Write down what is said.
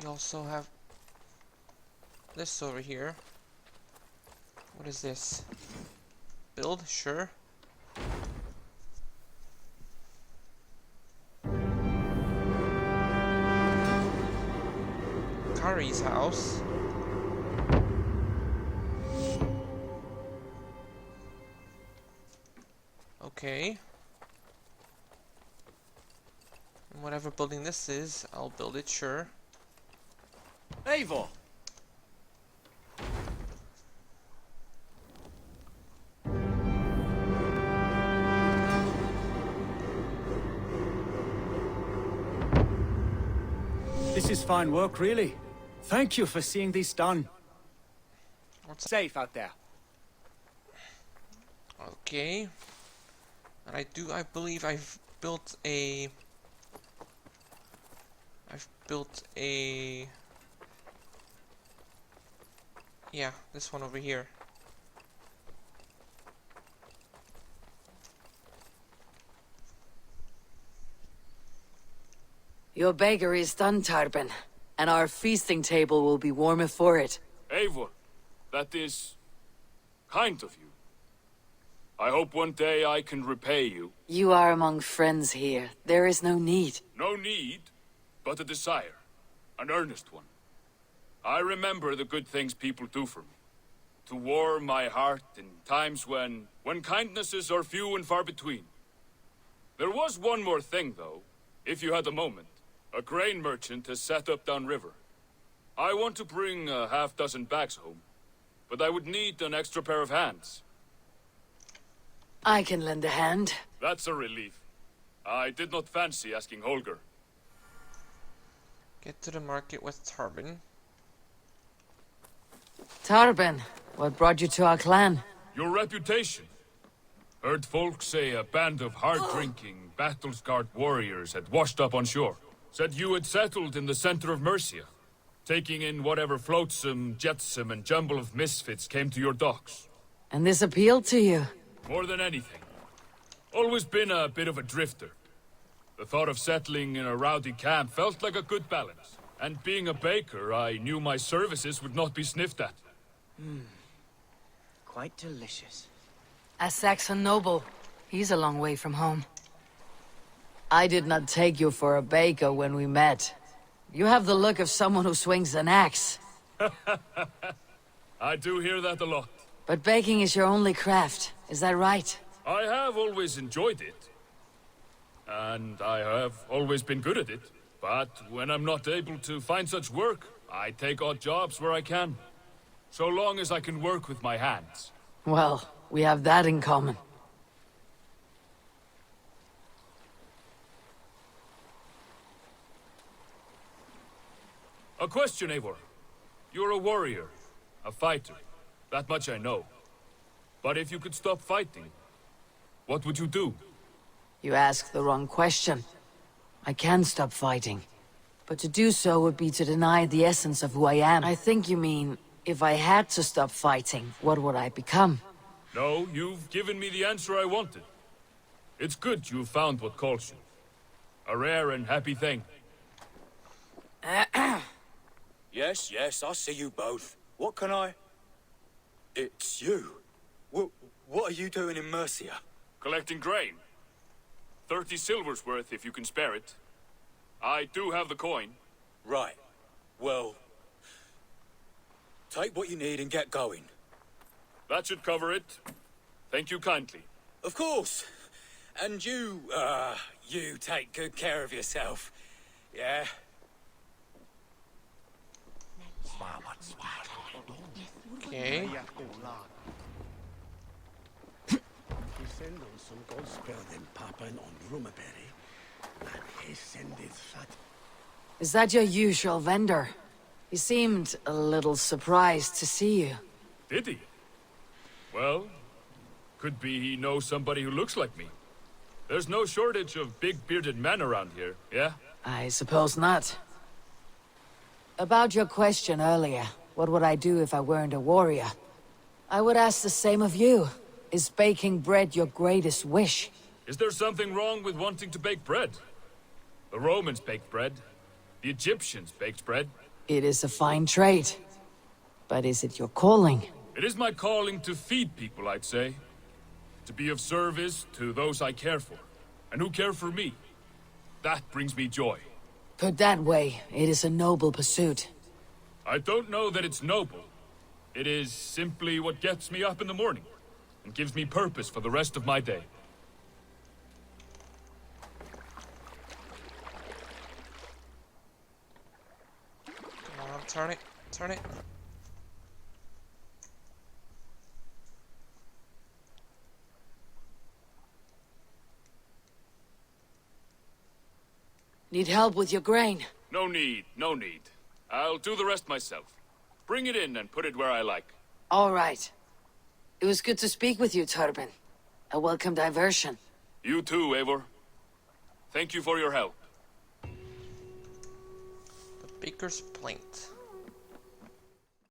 We also have this over here. What is this? Build? Sure. Kari's house. Okay. And whatever building this is, I'll build it, sure. Eivor! This is fine work, really. Thank you for seeing this done. What's Safe out there. okay. And I believe I've built a yeah, this one over here. Your bakery is done, Tarben, and our feasting table will be warmer for it. Eivor, that is kind of you. I hope one day I can repay you. You are among friends here. There is no need. No need, but a desire. An earnest one. I remember the good things people do for me. To warm my heart in times when kindnesses are few and far between. There was one more thing, though, if you had a moment. A grain merchant has set up downriver. I want to bring a half-dozen bags home, but I would need an extra pair of hands. I can lend a hand. That's a relief. I did not fancy asking Holger. Get to the market with Tarben. Tarben, what brought you to our clan? Your reputation. Heard folk say a band of hard-drinking, battle-scarred warriors had washed up on shore. Said you had settled in the center of Mercia, taking in whatever flotsam, jetsam, and jumble of misfits came to your docks. And this appealed to you? More than anything. Always been a bit of a drifter. The thought of settling in a rowdy camp felt like a good balance. And being a baker, I knew my services would not be sniffed at. Quite delicious. A Saxon noble. He's a long way from home. I did not take you for a baker when we met. You have the look of someone who swings an axe. I do hear that a lot. But baking is your only craft, is that right? I have always enjoyed it. And I have always been good at it. But when I'm not able to find such work, I take odd jobs where I can. So long as I can work with my hands. Well, we have that in common. A question, Eivor. You're a warrior, a fighter. That much I know. But if you could stop fighting, what would you do? You ask the wrong question. I can stop fighting. But to do so would be to deny the essence of who I am. I think you mean, if I had to stop fighting, what would I become? No, you've given me the answer I wanted. It's good you found what calls you. A rare and happy thing. Yes, I see you both. What can I... It's you. What are you doing in Mercia? Collecting grain. 30 silver's worth if you can spare it. I do have the coin. Right. Well... take what you need and get going. That should cover it. Thank you kindly. Of course. And you take good care of yourself. Yeah? Okay. Is that your usual vendor? He seemed a little surprised to see you. Did he? Well, could be he knows somebody who looks like me. There's no shortage of big bearded men around here, yeah? I suppose not. About your question earlier, what would I do if I weren't a warrior? I would ask the same of you. Is baking bread your greatest wish? Is there something wrong with wanting to bake bread? The Romans baked bread. The Egyptians baked bread. It is a fine trade. But is it your calling? It is my calling to feed people, I'd say. To be of service to those I care for, and who care for me. That brings me joy. Put that way, it is a noble pursuit. I don't know that it's noble. It is simply what gets me up in the morning, and gives me purpose for the rest of my day. Come on, turn it. Turn it. Need help with your grain? No need, no need. I'll do the rest myself. Bring it in and put it where I like. All right. It was good to speak with you, Turbin. A welcome diversion. You too, Eivor. Thank you for your help. The Baker's Plaint.